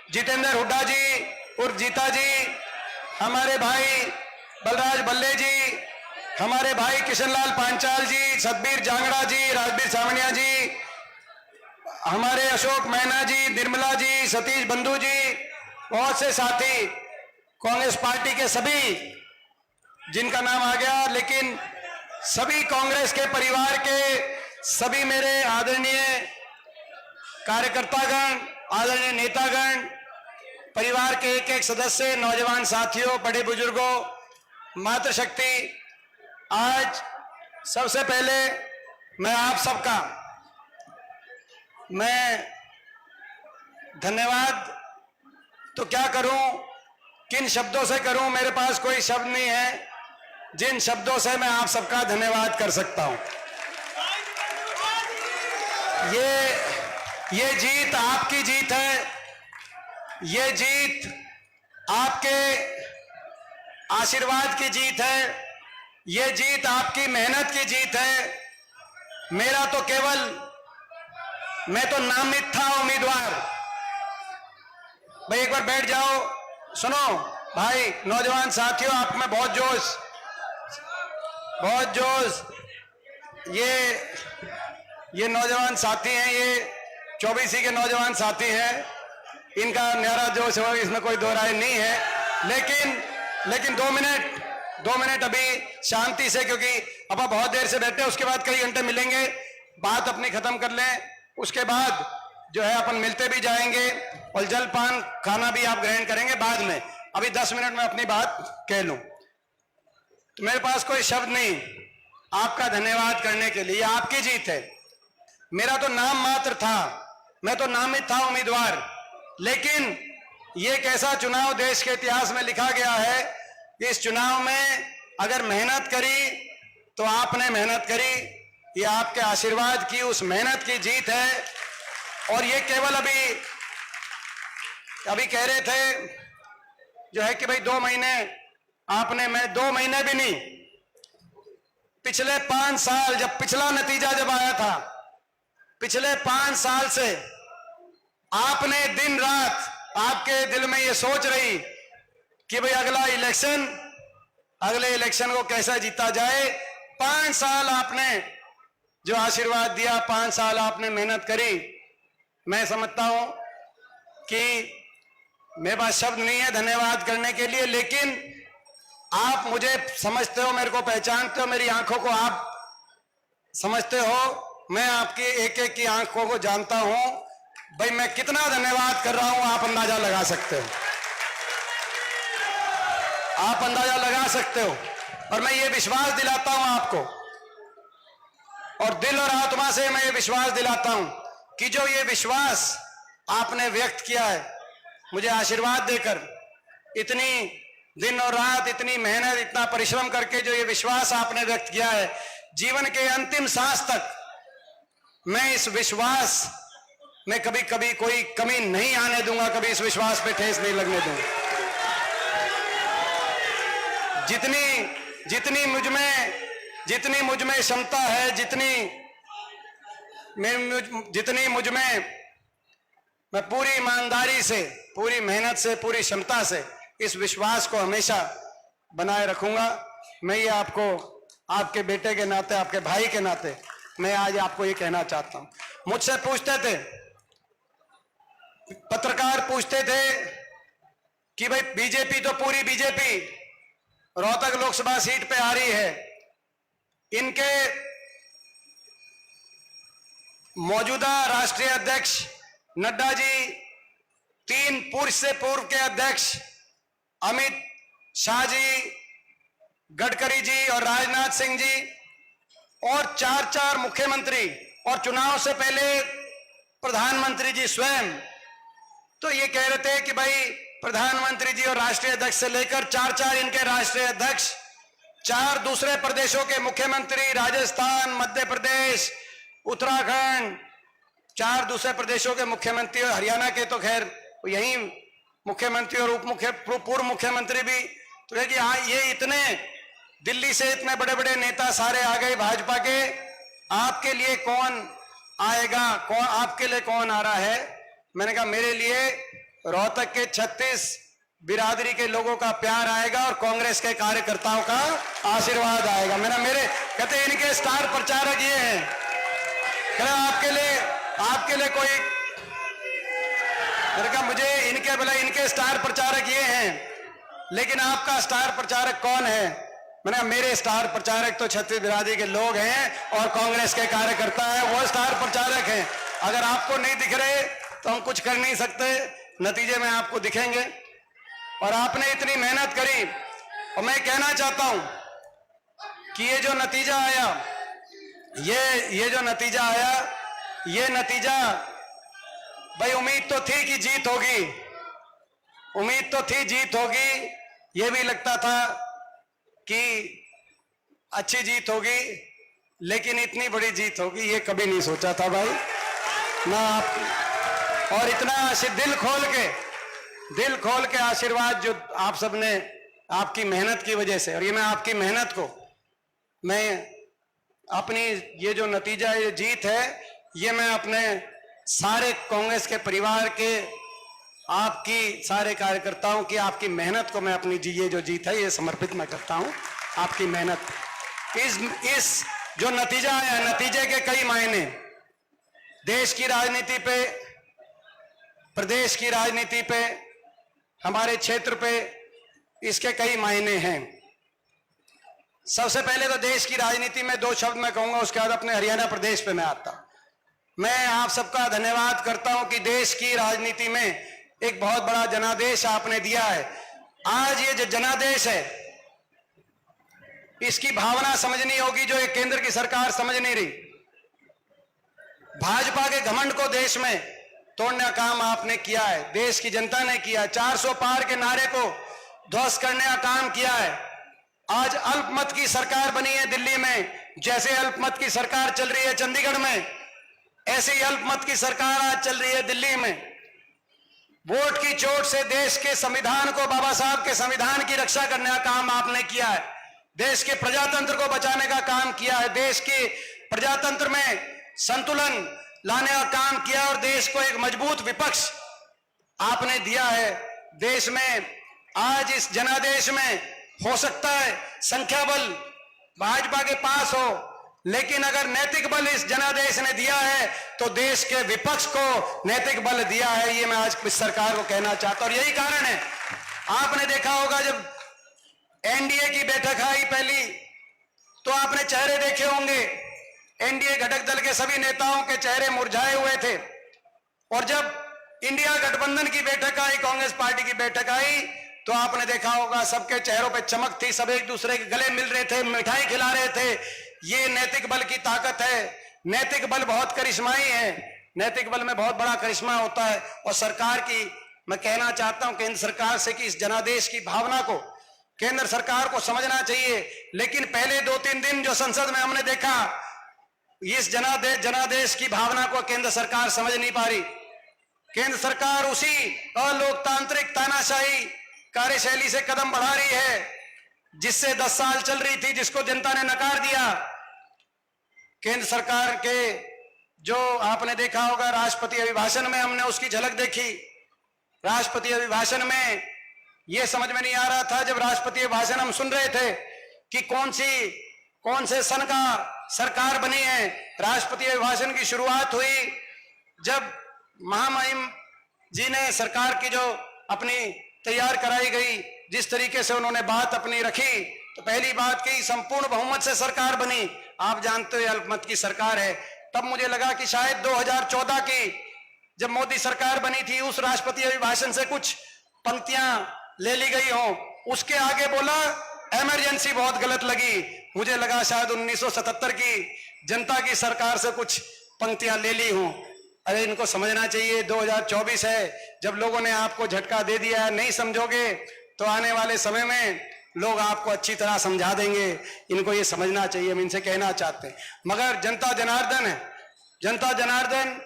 जितेंद्र हुड्डा जी उर्फ जीता जी, हमारे भाई बलराज बल्ले जी, हमारे भाई किशनलाल पांचाल जी, सतबीर जांगड़ा जी, राजबीर सावनिया जी, हमारे अशोक मैना जी, निर्मला जी, सतीश बंधु जी, बहुत से साथी कांग्रेस पार्टी के सभी जिनका नाम आ गया, लेकिन सभी कांग्रेस के परिवार के सभी मेरे आदरणीय कार्यकर्तागण, आदरणीय नेतागण, परिवार के एक एक सदस्य, नौजवान साथियों, बड़े बुजुर्गों, मातृशक्ति, आज सबसे पहले मैं आप सबका धन्यवाद तो क्या करूं, किन शब्दों से करूं, मेरे पास कोई शब्द नहीं है जिन शब्दों से मैं आप सबका धन्यवाद कर सकता हूं। ये जीत आपकी जीत है, ये जीत आपके आशीर्वाद की जीत है, ये जीत आपकी मेहनत की जीत है। मेरा तो केवल, मैं तो नामित था उम्मीदवार। भाई एक बार बैठ जाओ, सुनो भाई, नौजवान साथियों, आप में बहुत जोश, बहुत जोश। ये नौजवान साथी हैं, ये 24 के नौजवान साथी हैं, इनका न्यारा जोश हो, इसमें कोई दो राय नहीं है। लेकिन 2 मिनट अभी शांति से, क्योंकि अब आप बहुत देर से बैठे, उसके बाद कई घंटे मिलेंगे, बात अपनी खत्म कर लें, उसके बाद जो है अपन मिलते भी जाएंगे और जलपान खाना भी आप ग्रहण करेंगे बाद में। अभी 10 मिनट में अपनी बात कह लूं तो मेरे पास कोई शब्द नहीं आपका धन्यवाद करने के लिए। आपकी जीत है, मेरा तो नाम मात्र था, मैं तो नामित था उम्मीदवार, लेकिन ये एक ऐसा चुनाव देश के इतिहास में लिखा गया है। इस चुनाव में अगर मेहनत करी तो आपने मेहनत करी, ये आपके आशीर्वाद की, उस मेहनत की जीत है। और ये केवल अभी कह रहे थे जो है कि भाई 2 महीने आपने, मैं 2 महीने भी नहीं, पिछले 5 साल, जब पिछला नतीजा जब आया था, पिछले 5 साल से आपने दिन रात, आपके दिल में ये सोच रही कि भाई अगले इलेक्शन को कैसे जीता जाए। 5 साल आपने जो आशीर्वाद दिया, 5 साल आपने मेहनत करी। मैं समझता हूं कि मेरे पास शब्द नहीं है धन्यवाद करने के लिए, लेकिन आप मुझे समझते हो, मेरे को पहचानते हो, मेरी आंखों को आप समझते हो, मैं आपकी एक एक की आंखों को जानता हूं। भाई मैं कितना धन्यवाद कर रहा हूं, आप अंदाजा लगा सकते हो, आप अंदाजा लगा सकते हो। और मैं ये विश्वास दिलाता हूं आपको, और दिल और आत्मा से मैं ये विश्वास दिलाता हूं कि जो ये विश्वास आपने व्यक्त किया है, मुझे आशीर्वाद देकर, इतनी दिन और रात, इतनी मेहनत, इतना परिश्रम करके जो ये विश्वास आपने व्यक्त किया है, जीवन के अंतिम सांस तक मैं इस विश्वास में कभी कोई कमी नहीं आने दूंगा, कभी इस विश्वास पे ठेस नहीं लगने दूंगा। जितनी मुझ में क्षमता है, जितनी मुझ में, मैं पूरी ईमानदारी से, पूरी मेहनत से, पूरी क्षमता से इस विश्वास को हमेशा बनाए रखूंगा। मैं ये आपको, आपके बेटे के नाते, आपके भाई के नाते, मैं आज आपको ये कहना चाहता हूं। मुझसे पूछते थे, पत्रकार पूछते थे कि भाई बीजेपी तो पूरी बीजेपी रोहतक लोकसभा सीट पे आ रही है, इनके मौजूदा राष्ट्रीय अध्यक्ष नड्डा जी, 3 पूर्व के अध्यक्ष अमित शाह जी, गडकरी जी और राजनाथ सिंह जी, और 4 मुख्यमंत्री, और चुनाव से पहले प्रधानमंत्री जी स्वयं, तो ये कह रहे थे कि भाई प्रधानमंत्री जी और राष्ट्रीय अध्यक्ष से लेकर 4 इनके राष्ट्रीय अध्यक्ष, 4 दूसरे प्रदेशों के मुख्यमंत्री, राजस्थान, मध्य प्रदेश, उत्तराखंड, 4 दूसरे प्रदेशों के मुख्यमंत्री, और हरियाणा के तो खैर यही मुख्यमंत्री और पूर्व मुख्यमंत्री भी, तो है कि ये इतने दिल्ली से इतने बड़े बड़े नेता सारे आ गए भाजपा के, आपके लिए कौन आएगा, आपके लिए कौन आ रहा है? मैंने कहा मेरे लिए रोहतक के 36 बिरादरी के लोगों का प्यार आएगा और कांग्रेस के कार्यकर्ताओं का आशीर्वाद आएगा। मेरे कहते इनके स्टार प्रचारक ये हैं। आपके लिए कोई, मैंने कहा मुझे इनके बोला इनके स्टार प्रचारक ये हैं, लेकिन आपका स्टार प्रचारक कौन है? मैंने कहा मेरे स्टार प्रचारक तो 36 बिरादरी के लोग हैं और कांग्रेस के कार्यकर्ता हैं, वो स्टार प्रचारक हैं। अगर आपको नहीं दिख रहे तो हम कुछ कर नहीं सकते, नतीजे में आपको दिखेंगे। और आपने इतनी मेहनत करी, और मैं कहना चाहता हूं कि ये जो नतीजा आया, ये जो नतीजा आया, ये नतीजा भाई उम्मीद तो थी कि जीत होगी, उम्मीद तो थी जीत होगी, ये भी लगता था कि अच्छी जीत होगी, लेकिन इतनी बड़ी जीत होगी ये कभी नहीं सोचा था भाई ना आप। और इतना दिल खोल के आशीर्वाद जो आप सबने आपकी मेहनत की वजह से, और ये मैं आपकी मेहनत को, मैं अपनी ये जो नतीजा ये जीत है, ये मैं अपने सारे कांग्रेस के परिवार के, आपकी सारे कार्यकर्ताओं की, आपकी मेहनत को मैं अपनी ये जो जीत है ये समर्पित मैं करता हूं। आपकी मेहनत, इस जो नतीजा आया, नतीजे के कई मायने देश की राजनीति पे, प्रदेश की राजनीति पे, हमारे क्षेत्र पे, इसके कई मायने हैं। सबसे पहले तो देश की राजनीति में 2 शब्द मैं कहूंगा, उसके बाद अपने हरियाणा प्रदेश पे मैं आता हूं। मैं आप सबका धन्यवाद करता हूं कि देश की राजनीति में एक बहुत बड़ा जनादेश आपने दिया है। आज ये जो जनादेश है, इसकी भावना समझनी होगी जो एक केंद्र की सरकार समझ नहीं रही। भाजपा के घमंड को देश में तोड़ने का काम आपने किया है, देश की जनता ने किया। 400 पार के नारे को ध्वस्त करने का काम किया है। आज अल्पमत की सरकार बनी है दिल्ली में, जैसे अल्पमत की सरकार चल रही है चंडीगढ़ में, ऐसे ही अल्पमत की सरकार आज चल रही है दिल्ली में। वोट की चोट से देश के संविधान को, बाबा साहब के संविधान की रक्षा करने का काम आपने किया है, देश के प्रजातंत्र को बचाने का काम किया है, देश के प्रजातंत्र में संतुलन लाने का काम किया और देश को एक मजबूत विपक्ष आपने दिया है। देश में आज इस जनादेश में हो सकता है संख्या बल भाजपा के पास हो, लेकिन अगर नैतिक बल इस जनादेश ने दिया है तो देश के विपक्ष को नैतिक बल दिया है। ये मैं आज इस सरकार को कहना चाहता हूं। और यही कारण है, आपने देखा होगा जब एनडीए की बैठक आई पहली, तो आपने चेहरे देखे होंगे, एनडीए घटक दल के सभी नेताओं के चेहरे मुरझाए हुए थे। और जब इंडिया गठबंधन की बैठक आई, कांग्रेस पार्टी की बैठक आई, तो आपने देखा होगा सबके चेहरों पे चमक थी, सब एक दूसरे के गले मिल रहे थे, मिठाई खिला रहे थे। ये नैतिक बल की ताकत है। नैतिक बल बहुत करिश्माई है, नैतिक बल में बहुत बड़ा करिश्मा होता है। और सरकार की मैं कहना चाहता हूं केंद्र सरकार से कि इस जनादेश की भावना को केंद्र सरकार को समझना चाहिए। लेकिन पहले 2-3 दिन जो संसद में हमने देखा, इस जनादेश की भावना को केंद्र सरकार समझ नहीं पा रही। केंद्र सरकार उसी अलोकतांत्रिक तानाशाही कार्यशैली से कदम बढ़ा रही है जिससे 10 साल चल रही थी, जिसको जनता ने नकार दिया। केंद्र सरकार के जो आपने देखा होगा राष्ट्रपति अभिभाषण में, हमने उसकी झलक देखी। राष्ट्रपति अभिभाषण में यह समझ में नहीं आ रहा था, जब राष्ट्रपति अभिभाषण हम सुन रहे थे कि कौन से सन का सरकार बनी है। राष्ट्रपति अभिभाषण की शुरुआत हुई जब महामहिम जी ने सरकार की जो अपनी तैयार कराई गई, जिस तरीके से उन्होंने बात अपनी रखी, तो पहली बात की संपूर्ण बहुमत से सरकार बनी। आप जानते हो अल्पमत की सरकार है। तब मुझे लगा कि शायद 2014 की जब मोदी सरकार बनी थी, उस राष्ट्रपति अभिभाषण से कुछ पंक्तियां ले ली गई हो। उसके आगे बोला इमरजेंसी, बहुत गलत लगी। मुझे लगा शायद 1977 की जनता की सरकार से कुछ पंक्तियां ले ली हों। अरे इनको समझना चाहिए 2024 है, जब लोगों ने आपको झटका दे दिया है, नहीं समझोगे तो आने वाले समय में लोग आपको अच्छी तरह समझा देंगे। इनको ये समझना चाहिए, हम इनसे कहना चाहते हैं। मगर जनता जनार्दन है, जनता जनार्दन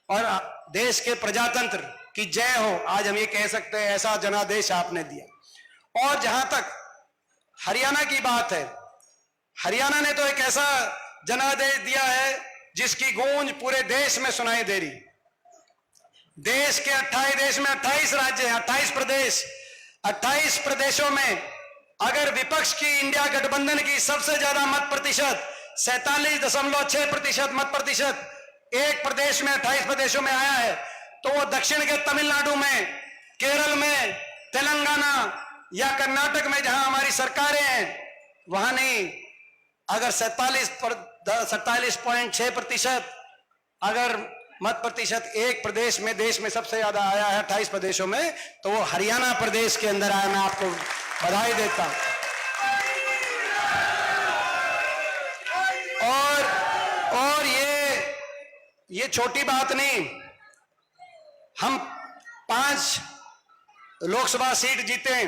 और देश के प्रजातंत्र की जय हो, आज हम ये कह सकते हैं। ऐसा जनादेश आपने दिया। और जहां तक हरियाणा की बात है, हरियाणा ने तो एक ऐसा जनादेश दिया है जिसकी गूंज पूरे देश में सुनाई दे रही। देश के 28 राज्य हैं, 28 प्रदेश, 28 प्रदेशों में अगर विपक्ष की इंडिया गठबंधन की सबसे ज्यादा मत प्रतिशत 47.6% मत प्रतिशत एक प्रदेश में 28 प्रदेशों में आया है, तो वो दक्षिण के तमिलनाडु में, केरल में, तेलंगाना या कर्नाटक में जहां हमारी सरकारें हैं वहां नहीं। अगर 47.6% अगर मत प्रतिशत एक प्रदेश में देश में सबसे ज्यादा आया है 28 प्रदेशों में, तो वो हरियाणा प्रदेश के अंदर आया। मैं आपको बधाई देता हूं। और ये छोटी बात नहीं, हम 5 लोकसभा सीट जीते,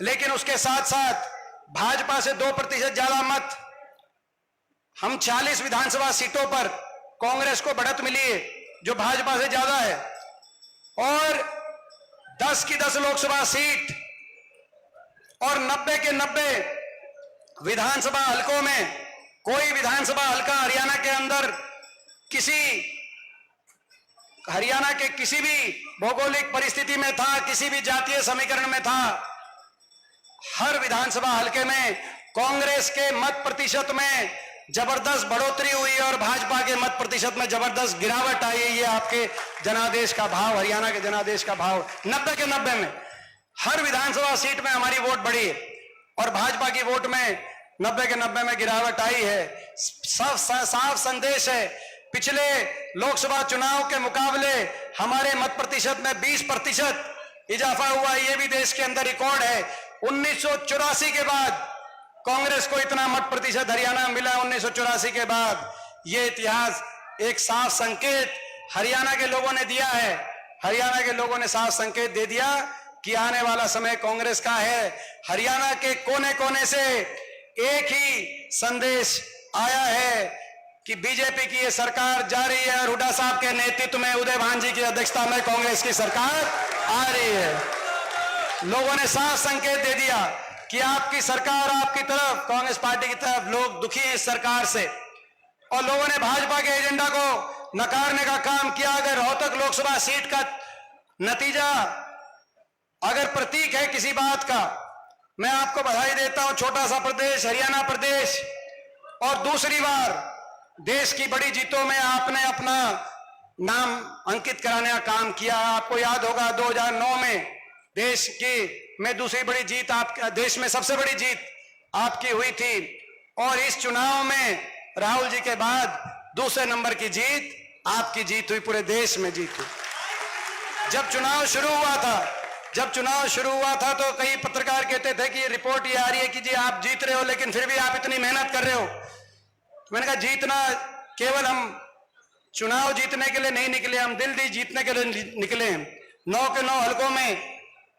लेकिन उसके साथ साथ भाजपा से 2% ज्यादा मत, हम 40 विधानसभा सीटों पर कांग्रेस को बढ़त मिली है जो भाजपा से ज्यादा है, और 10 की 10 लोकसभा सीट और 90 के 90 विधानसभा हलकों में, कोई विधानसभा हलका हरियाणा के अंदर हरियाणा के किसी भी भौगोलिक परिस्थिति में था, किसी भी जातीय समीकरण में था, हर विधानसभा हलके में कांग्रेस के मत प्रतिशत में जबरदस्त बढ़ोतरी हुई और भाजपा के मत प्रतिशत में जबरदस्त गिरावट आई। ये आपके जनादेश का भाव, हरियाणा के जनादेश का भाव, 90 के 90 में हर विधानसभा सीट में हमारी वोट बढ़ी और भाजपा की वोट में 90 के 90 में गिरावट आई है। साफ संदेश है, पिछले लोकसभा चुनाव के मुकाबले हमारे मत प्रतिशत में 20% इजाफा हुआ। ये भी देश के अंदर रिकॉर्ड है। 1984 के बाद कांग्रेस को इतना मत प्रतिशत हरियाणा में मिला। 1984 के बाद ये इतिहास एक साफ संकेत हरियाणा के लोगों ने दिया है। हरियाणा के लोगों ने साफ संकेत दे दिया कि आने वाला समय कांग्रेस का है। हरियाणा के कोने कोने से एक ही संदेश आया है कि बीजेपी की ये सरकार जा रही है और हुड्डा साहब के नेतृत्व में, उदय भानजी की अध्यक्षता में कांग्रेस की सरकार आ रही है। लोगों ने साफ संकेत दे दिया कि आपकी सरकार, आपकी तरफ, कांग्रेस पार्टी की तरफ लोग दुखी हैं इस सरकार से, और लोगों ने भाजपा के एजेंडा को नकारने का काम किया। अगर रोहतक लोकसभा सीट का नतीजा अगर प्रतीक है किसी बात का, मैं आपको बधाई देता हूं। छोटा सा प्रदेश हरियाणा प्रदेश, और दूसरी बार देश की बड़ी जीतों में आपने अपना नाम अंकित कराने का काम किया। आपको याद होगा 2009 में देश की में दूसरी बड़ी जीत, देश में सबसे बड़ी जीत आपकी हुई थी, और इस चुनाव में राहुल जी के बाद दूसरे नंबर की जीत आपकी जीत हुई, पूरे देश में जीत हुई। जब चुनाव शुरू हुआ था तो कई पत्रकार कहते थे कि ये रिपोर्ट ये आ रही है कि जी आप जीत रहे हो, लेकिन फिर भी आप इतनी मेहनत कर रहे हो। मैंने कहा जीतना केवल हम चुनाव जीतने के लिए नहीं निकले, हम दिल दी जीतने के लिए निकले हैं। 9 के 9 हलकों में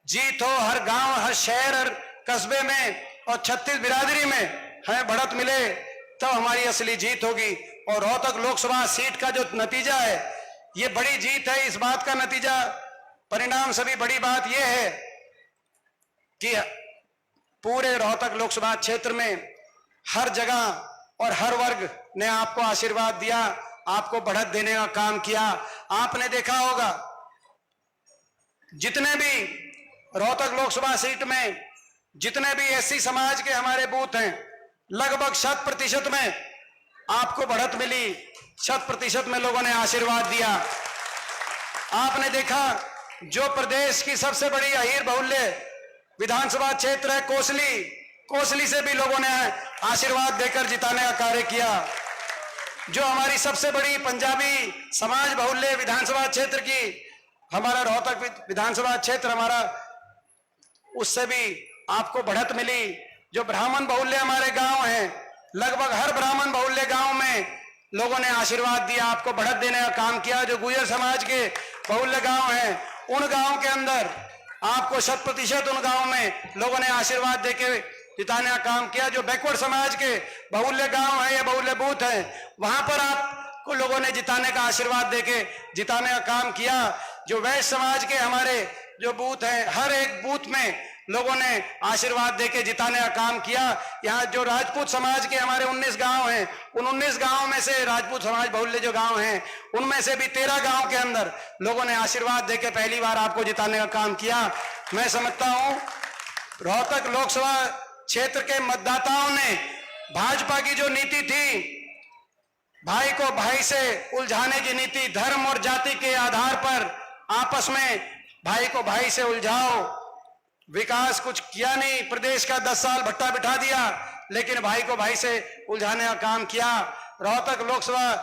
जीत हो, हर गांव, हर शहर, हर कस्बे में और 36 बिरादरी में हमें बढ़त मिले, तब हमारी असली जीत होगी। और रोहतक लोकसभा सीट का जो नतीजा है ये बड़ी जीत है। इस बात का नतीजा, परिणाम सभी बड़ी बात यह है कि पूरे रोहतक लोकसभा क्षेत्र में हर जगह और हर वर्ग ने आपको आशीर्वाद दिया, आपको बढ़त देने का काम किया। आपने देखा होगा जितने भी रोहतक लोकसभा सीट में जितने भी एससी समाज के हमारे बूथ हैं, लगभग 100% में आपको बढ़त मिली, 100% में लोगों ने आशीर्वाद दिया। आपने देखा जो प्रदेश की सबसे बड़ी अहीर बहुल्य विधानसभा क्षेत्र है कोसली से भी लोगों ने आशीर्वाद देकर जिताने का कार्य किया। जो हमारी सबसे बड़ी पंजाबी समाज बहुल्य विधानसभा क्षेत्र की, हमारा रोहतक विधानसभा क्षेत्र हमारा, उससे भी आपको बढ़त मिली। जो ब्राह्मण बहुल्य हमारे गांव हैं, लगभग हर ब्राह्मण बहुल्य गांव में लोगों ने आशीर्वाद दिया, आपको बढ़त देने का काम किया। जो गुर्जर समाज के बहुल्य गांव हैं, उन गांव के अंदर आपको 100% उन गांव में लोगों ने आशीर्वाद देके जिताने का काम किया। जो बैकवर्ड समाज के बहुल्य गांव है या बहुल्य बूथ है, वहां पर आपको लोगों ने जिताने का आशीर्वाद देके जिताने का काम किया। जो वैश्य समाज के हमारे जो बूथ हैं, हर एक बूथ में लोगों ने आशीर्वाद देके जिताने का काम किया। यहाँ जो राजपूत समाज के हमारे 19 गांव हैं, उन 19 गांव में से राजपूत समाज बहुल्य जो गांव हैं उनमें से भी 13 गांव के अंदर लोगों ने आशीर्वाद देके पहली बार आपको जिताने का काम किया। मैं समझता हूं रोहतक लोकसभा क्षेत्र के मतदाताओं ने भाजपा की जो नीति थी, भाई को भाई से उलझाने की नीति, धर्म और जाति के आधार पर आपस में भाई को भाई से उलझाओ, विकास कुछ किया नहीं, प्रदेश का 10 साल भट्टा बिठा दिया, लेकिन भाई को भाई से उलझाने का काम किया। रोहतक लोकसभा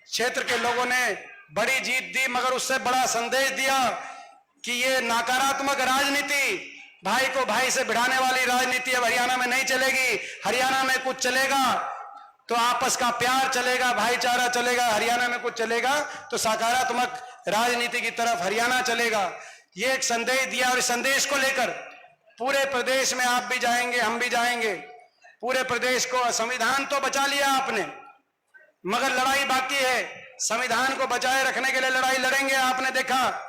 क्षेत्र के लोगों ने बड़ी जीत दी, मगर उससे बड़ा संदेश दिया कि ये नकारात्मक राजनीति, भाई को भाई से भिड़ाने वाली राजनीति अब हरियाणा में नहीं चलेगी। हरियाणा में कुछ चलेगा तो आपस का प्यार चलेगा, भाईचारा चलेगा। हरियाणा में कुछ चलेगा तो सकारात्मक राजनीति की तरफ हरियाणा चलेगा। ये एक संदेश दिया और इस संदेश को लेकर पूरे प्रदेश में आप भी जाएंगे, हम भी जाएंगे। पूरे प्रदेश को संविधान तो बचा लिया आपने, मगर लड़ाई बाकी है। संविधान को बचाए रखने के लिए लड़ाई लड़ेंगे। आपने देखा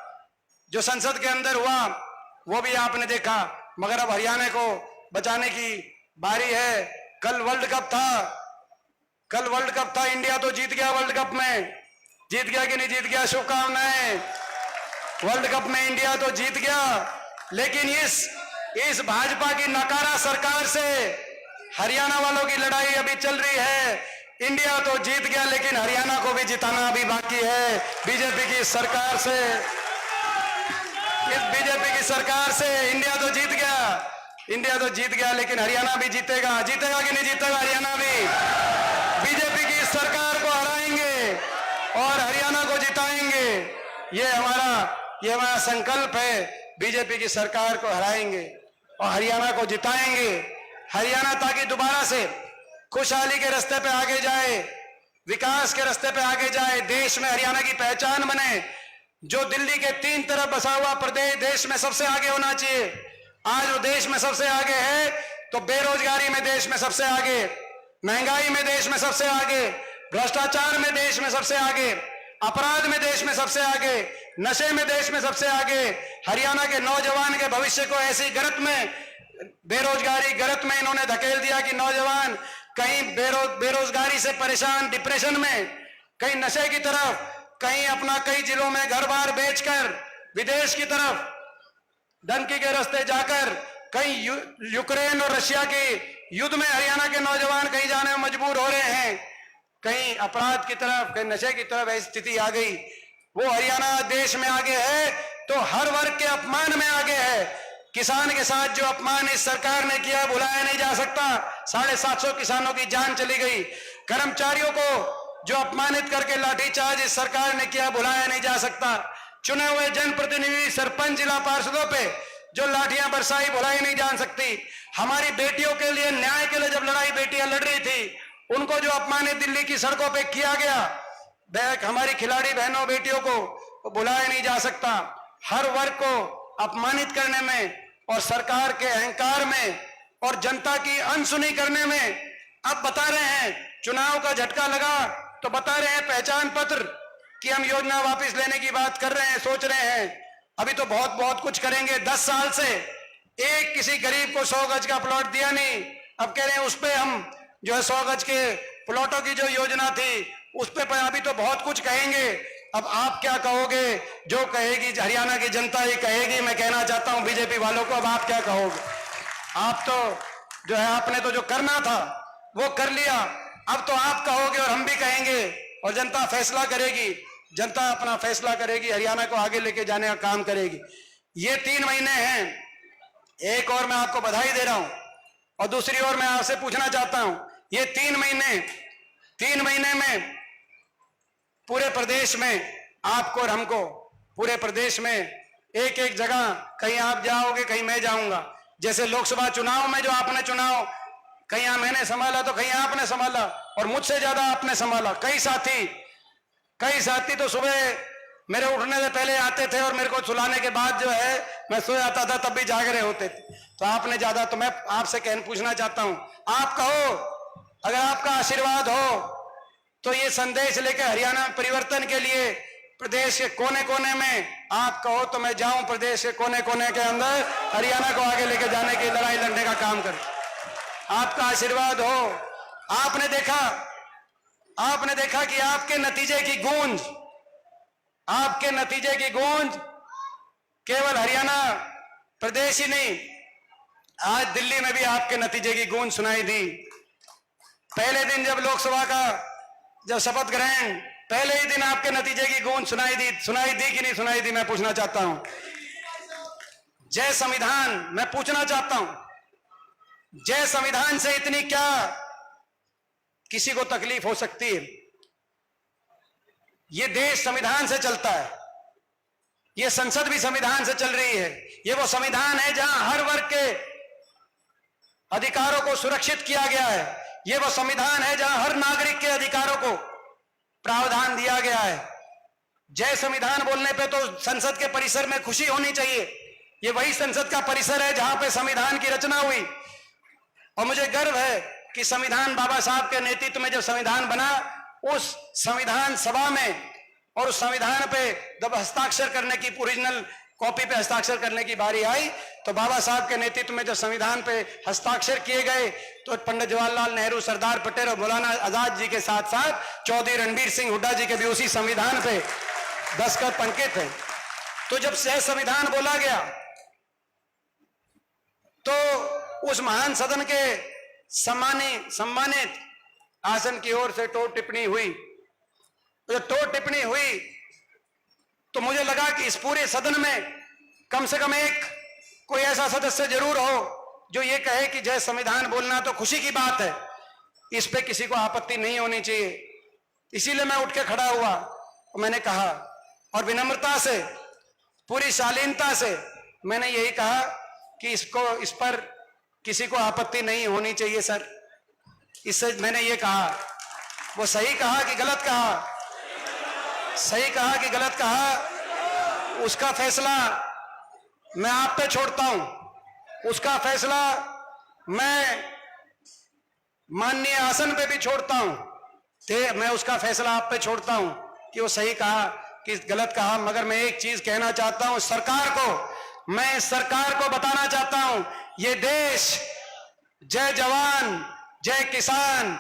जो संसद के अंदर हुआ वो भी आपने देखा, मगर अब हरियाणा को बचाने की बारी है। कल वर्ल्ड कप था, इंडिया तो जीत गया वर्ल्ड कप में। जीत गया कि नहीं जीत गया? शुभकामनाएं। वर्ल्ड कप में इंडिया तो जीत गया, लेकिन इस भाजपा की नकारा सरकार से हरियाणा वालों की लड़ाई अभी चल रही है। इंडिया तो जीत गया, लेकिन हरियाणा को भी जिताना अभी बाकी है। बीजेपी की सरकार से, इस बीजेपी की सरकार से इंडिया तो जीत गया, लेकिन हरियाणा भी जीतेगा। जीतेगा कि नहीं जीतेगा? हरियाणा भी। बीजेपी की सरकार को हराएंगे और हरियाणा को जिताएंगे। ये हमारा संकल्प है। बीजेपी की सरकार को हराएंगे और हरियाणा को जिताएंगे। हरियाणा ताकि दोबारा से खुशहाली के रास्ते पे आगे जाए, विकास के रास्ते पे आगे जाए, देश में हरियाणा की पहचान बने। जो दिल्ली के 3 तरफ बसा हुआ प्रदेश देश में सबसे आगे होना चाहिए। आज वो देश में सबसे आगे है तो बेरोजगारी में देश में सबसे आगे, महंगाई में देश में सबसे आगे, भ्रष्टाचार में देश में सबसे आगे, अपराध में देश में सबसे आगे, नशे में देश में सबसे आगे। हरियाणा के नौजवान के भविष्य को ऐसी गर्त में, बेरोजगारी गर्त में इन्होंने धकेल दिया कि नौजवान कहीं बेरोजगारी से परेशान, डिप्रेशन में, कहीं नशे की तरफ, कहीं अपना कई जिलों में घर बार बेचकर विदेश की तरफ डंकी के रास्ते जाकर, कहीं यूक्रेन और रशिया के युद्ध में हरियाणा के नौजवान कहीं जाने में मजबूर हो रहे हैं, कहीं अपराध की तरफ, कहीं नशे की तरफ ऐसी स्थिति आ गई। वो हरियाणा देश में आगे है तो हर वर्ग के अपमान में आगे है। किसान के साथ जो अपमान इस सरकार ने किया भुलाया नहीं जा सकता। 750 किसानों की जान चली गई। कर्मचारियों को जो अपमानित करके लाठीचार्ज इस सरकार ने किया भुलाया नहीं जा सकता। चुने हुए जनप्रतिनिधि, सरपंच, जिला पार्षदों पे जो लाठियां बरसाई भुलाई नहीं जा सकती। हमारी बेटियों के लिए, न्याय के लिए जब लड़ाई बेटियां लड़ रही थी, उनको जो अपमानित दिल्ली की सड़कों पे किया गया, हमारी खिलाड़ी बहनों बेटियों को भुलाया नहीं जा सकता। हर वर्ग को अपमानित करने में और सरकार के अहंकार में और जनता की अनसुनी करने में अब बता रहे हैं, चुनाव का झटका लगा तो बता रहे हैं पहचान पत्र कि हम योजना वापस लेने की बात कर रहे हैं, सोच रहे हैं। अभी तो बहुत कुछ करेंगे। 10 साल से एक किसी गरीब को 100 गज का प्लॉट दिया नहीं। अब कह रहे हैं उस पे हम जो है 100 गज के प्लॉटों की जो योजना थी उस पे अभी तो बहुत कुछ कहेंगे। अब आप क्या कहोगे? जो कहेगी हरियाणा की जनता ही कहेगी। मैं कहना चाहता हूं बीजेपी वालों को, अब आप क्या कहोगे? आप तो जो है आपने तो जो करना था वो कर लिया। अब तो आप कहोगे और हम भी कहेंगे और जनता फैसला करेगी। जनता अपना फैसला करेगी, हरियाणा को आगे लेके जाने का काम करेगी। ये 3 महीने हैं। एक और मैं आपको बधाई दे रहा हूं और दूसरी ओर मैं आपसे पूछना चाहता हूं, ये 3 महीने में पूरे प्रदेश में आपको और हमको, पूरे प्रदेश में एक एक जगह, कहीं आप जाओगे कहीं मैं जाऊंगा। जैसे लोकसभा चुनाव में जो आपने चुनाव कहीं मैंने संभाला तो कहीं आपने संभाला और मुझसे ज्यादा आपने संभाला। कई साथी तो सुबह मेरे उठने से पहले आते थे और मेरे को सुलाने के बाद जो है मैं सो जाता था, तब भी जाग रहे होते थे। तो आपने ज्यादा, तो मैं आपसे पूछना चाहता हूं, आप कहो, अगर आपका आशीर्वाद हो तो ये संदेश लेकर हरियाणा में परिवर्तन के लिए प्रदेश के कोने कोने में, आप कहो तो मैं जाऊं प्रदेश के कोने कोने के अंदर, हरियाणा को आगे लेके जाने की, लड़ाई लड़ने का काम करूं। आपका आशीर्वाद हो। आपने देखा कि आपके नतीजे की गूंज केवल हरियाणा प्रदेश ही नहीं, आज दिल्ली में भी आपके नतीजे की गूंज सुनाई दी। पहले दिन जब लोकसभा का जब शपथ ग्रहण, पहले ही दिन आपके नतीजे की गूंज सुनाई दी कि नहीं सुनाई दी? मैं पूछना चाहता हूं। जय संविधान, मैं पूछना चाहता हूं, जय संविधान से इतनी क्या किसी को तकलीफ हो सकती है? ये देश संविधान से चलता है, ये संसद भी संविधान से चल रही है। ये वो संविधान है जहां हर वर्ग के अधिकारों को सुरक्षित किया गया है। ये वो संविधान है जहां हर नागरिक के अधिकारों को प्रावधान दिया गया है। जय संविधान बोलने पे तो संसद के परिसर में खुशी होनी चाहिए। ये वही संसद का परिसर है जहां पे संविधान की रचना हुई, और मुझे गर्व है कि संविधान बाबा साहब के नेतृत्व में जब संविधान बना, उस संविधान सभा में और उस संविधान पे जब हस्ताक्षर करने की, ओरिजिनल कॉपी पे हस्ताक्षर करने की बारी आई, तो बाबा साहब के नेतृत्व में जब संविधान पे हस्ताक्षर किए गए, तो पंडित जवाहरलाल नेहरू, सरदार पटेल और मौलाना आजाद जी के साथ साथ चौधरी रणबीर सिंह हुड्डा जी के भी उसी संविधान पे दस्तखत अंकित है। तो जब से संविधान बोला गया, तो उस महान सदन के सम्मानित आसन की ओर से टोट टिप्पणी हुई। तो टोट टिप्पणी हुई तो मुझे लगा कि इस पूरे सदन में कम से कम एक कोई ऐसा सदस्य जरूर हो जो ये कहे कि जय संविधान बोलना तो खुशी की बात है, इस पे किसी को आपत्ति नहीं होनी चाहिए। इसीलिए मैं उठ के खड़ा हुआ और मैंने कहा, और विनम्रता से, पूरी शालीनता से मैंने यही कहा कि इस पर किसी को आपत्ति नहीं होनी चाहिए सर। इससे मैंने ये कहा, वो सही कहा कि गलत कहा? सही कहा कि गलत कहा, उसका फैसला मैं आप पे छोड़ता हूं। उसका फैसला मैं माननीय आसन पे भी छोड़ता हूं। मैं उसका फैसला आप पे छोड़ता हूं कि वो सही कहा कि गलत कहा। मगर मैं एक चीज कहना चाहता हूं सरकार को, मैं सरकार को बताना चाहता हूं, ये देश जय जवान, जय किसान,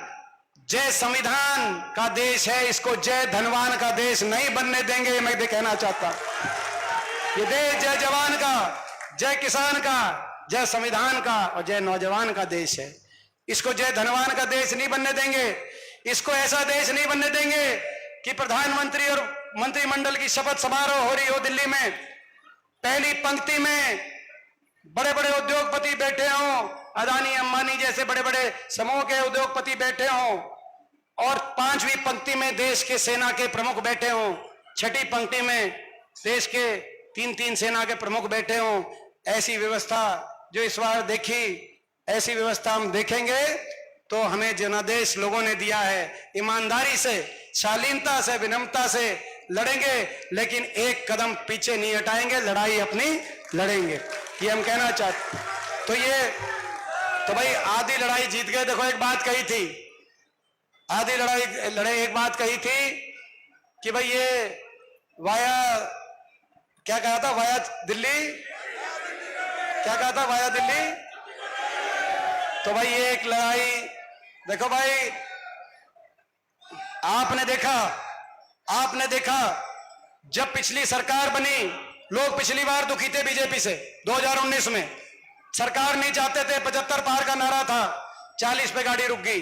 जय संविधान का देश है। इसको जय धनवान का देश नहीं बनने देंगे। मैं ये कहना चाहता हूं, ये देश जय जवान का, जय किसान का, जय संविधान का और जय नौजवान का देश है। इसको जय धनवान का देश नहीं बनने देंगे। इसको ऐसा देश नहीं बनने देंगे कि प्रधानमंत्री और मंत्रिमंडल की शपथ समारोह हो रही हो दिल्ली में, पहली पंक्ति में बड़े बड़े उद्योगपति बैठे हों, अदानी अंबानी जैसे बड़े बड़े समूह के उद्योगपति बैठे हों, और पांचवी पंक्ति में देश के सेना के प्रमुख बैठे हों, छठी पंक्ति में देश के तीन सेना के प्रमुख बैठे हों। ऐसी व्यवस्था जो इस बार देखी, ऐसी व्यवस्था हम देखेंगे तो हमें जनादेश लोगों ने दिया है। ईमानदारी से, शालीनता से, विनम्रता से लड़ेंगे, लेकिन एक कदम पीछे नहीं हटाएंगे, लड़ाई अपनी लड़ेंगे, ये हम कहना चाहते। तो भाई आधी लड़ाई जीत गए। देखो एक बात कही थी, आधी लड़ाई एक बात कही थी कि भाई ये वाया, क्या कहा था, वाया दिल्ली, क्या कहा था, वाया दिल्ली। तो भाई ये एक लड़ाई, देखो भाई आपने देखा जब पिछली सरकार बनी, लोग पिछली बार दुखी थे बीजेपी से। 2019 में सरकार नहीं चाहते थे, 75 पार का नारा था, 40 पे गाड़ी रुक गई।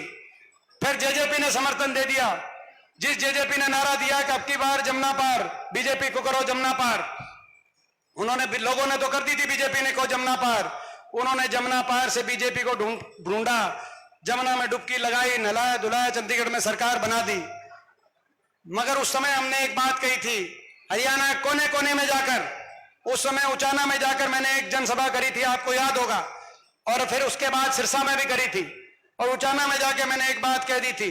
फिर जेजेपी ने समर्थन दे दिया। जिस जेजेपी ने नारा दिया कि अब की बार जमुना पार, बीजेपी को करो जमुना पार, उन्होंने, लोगों ने तो कर दी थी बीजेपी ने को जमुना पार, उन्होंने जमुना पार से बीजेपी को ढूंढा, जमुना में डुबकी लगाई, नहलाया धुलाया, चंडीगढ़ में सरकार बना दी। मगर उस समय हमने एक बात कही थी, हरियाणा कोने कोने में जाकर, उस समय उचाना में जाकर मैंने एक जनसभा करी थी, आपको याद होगा, और फिर उसके बाद सिरसा में भी करी थी। और उचाना में जाके मैंने एक बात कह दी थी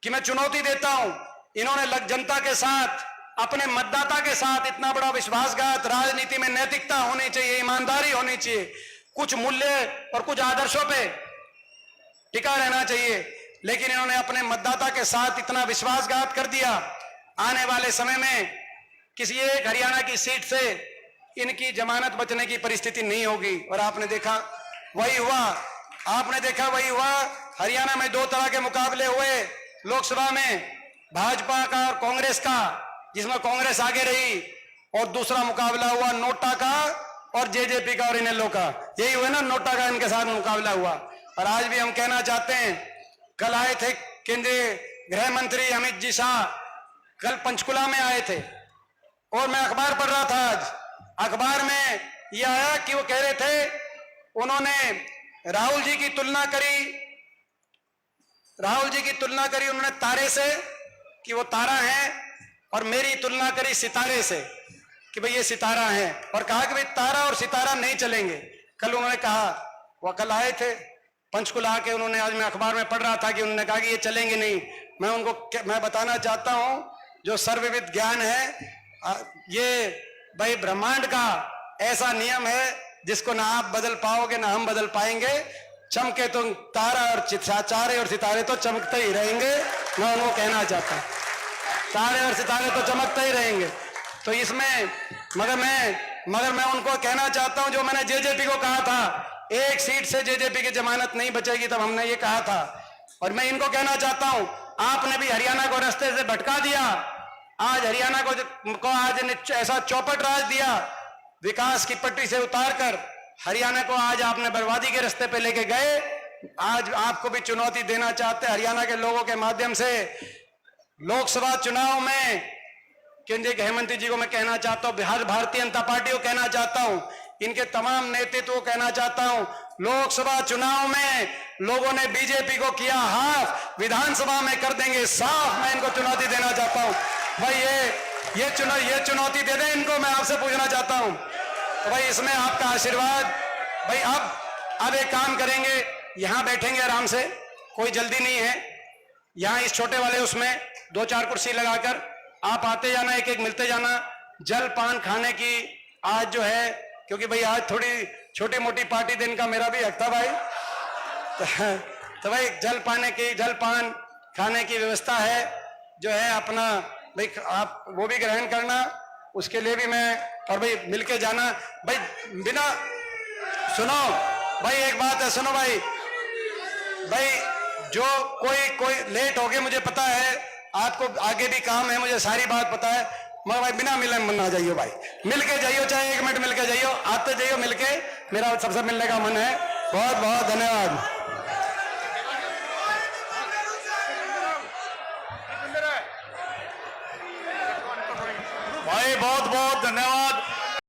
कि मैं चुनौती देता हूं, इन्होंने जनता के साथ, अपने मतदाता के साथ इतना बड़ा विश्वासघात, राजनीति में नैतिकता होनी चाहिए, ईमानदारी होनी चाहिए, कुछ मूल्य और कुछ आदर्शों पे टिका रहना चाहिए, लेकिन इन्होंने अपने मतदाता के साथ इतना विश्वासघात कर दिया। आने वाले समय में किसी एक हरियाणा की सीट से इनकी जमानत बचने की परिस्थिति नहीं होगी। और आपने देखा वही हुआ, आपने देखा वही हुआ। हरियाणा में दो तरह के मुकाबले हुए लोकसभा में, भाजपा का और कांग्रेस का, जिसमें कांग्रेस आगे रही, और दूसरा मुकाबला हुआ नोटा का और जेजेपी का और इनेलो का। यही हुआ ना, नोटा का इनके साथ मुकाबला हुआ। और आज भी हम कहना चाहते हैं, कल आए थे केंद्रीय गृह मंत्री अमित जी शाह, कल पंचकुला में आए थे, और मैं अखबार पढ़ रहा था आज, अखबार में यह आया कि वो कह रहे थे, उन्होंने राहुल जी की तुलना करी उन्होंने तारे से कि वो तारा है, और मेरी तुलना करी सितारे से कि भाई ये सितारा है, और कहा कि भाई तारा और सितारा नहीं चलेंगे। कल उन्होंने कहा, वो कल आए थे पंचकुला के, उन्होंने, आज मैं अखबार में पढ़ रहा था कि उन्होंने कहा कि ये चलेंगे नहीं। मैं बताना चाहता हूं, जो सर्वविदित ज्ञान है, ये भाई ब्रह्मांड का ऐसा नियम है जिसको ना आप बदल पाओगे ना हम बदल पाएंगे। चमके तो तारा और चारे और सितारे तो चमकते ही रहेंगे। मैं उनको कहना चाहता हूं, तारे और सितारे तो चमकते ही रहेंगे। तो इसमें मगर मैं उनको कहना चाहता हूं, जो मैंने जेजेपी को कहा था, एक सीट से जेजेपी की जमानत नहीं बचेगी, तब हमने ये कहा था। और मैं इनको कहना चाहता हूं, आपने भी हरियाणा को रास्ते से भटका दिया। आज हरियाणा को आज ऐसा चौपट राज दिया, विकास की पटरी से उतारकर हरियाणा को आज आपने बर्बादी के रास्ते पे लेके गए। आज आपको भी चुनौती देना चाहते हैं हरियाणा के लोगों के माध्यम से। लोकसभा चुनाव में केंद्रीय गृह मंत्री जी को मैं कहना चाहता हूं, बिहार भारतीय जनता पार्टी को कहना चाहता हूं, इनके तमाम नेतृत्व को कहना चाहता हूं, लोकसभा चुनाव में लोगों ने बीजेपी को किया हाफ, विधानसभा में कर देंगे साफ। मैं इनको चुनौती देना चाहता हूं भाई, ये चुनौती दे दें इनको। मैं आपसे पूछना चाहता हूं तो भाई इसमें आपका आशीर्वाद। भाई अब एक काम करेंगे, यहां बैठेंगे आराम से, कोई जल्दी नहीं है। यहां इस छोटे वाले उसमें 2-4 कुर्सी लगाकर आप आते जाना, एक एक मिलते जाना। जल पान खाने की आज जो है, क्योंकि भाई आज थोड़ी छोटी मोटी पार्टी दिन का मेरा भी हक था भाई, तो भाई जल पान खाने की व्यवस्था है जो है अपना, भाई आप वो भी ग्रहण करना, उसके लिए भी मैं, और भाई मिलके जाना। भाई बिना सुनो भाई, एक बात है, सुनो भाई, जो कोई लेट हो गए, मुझे पता है आपको आगे भी काम है, मुझे सारी बात पता है, मगर भाई बिना मिले मन ना जाइयो भाई, मिलके जाइयो, चाहे 1 मिनट मिलके जाइयो, आते जाइयो मिलके, मेरा सबसे मिलने का मन है। बहुत बहुत धन्यवाद।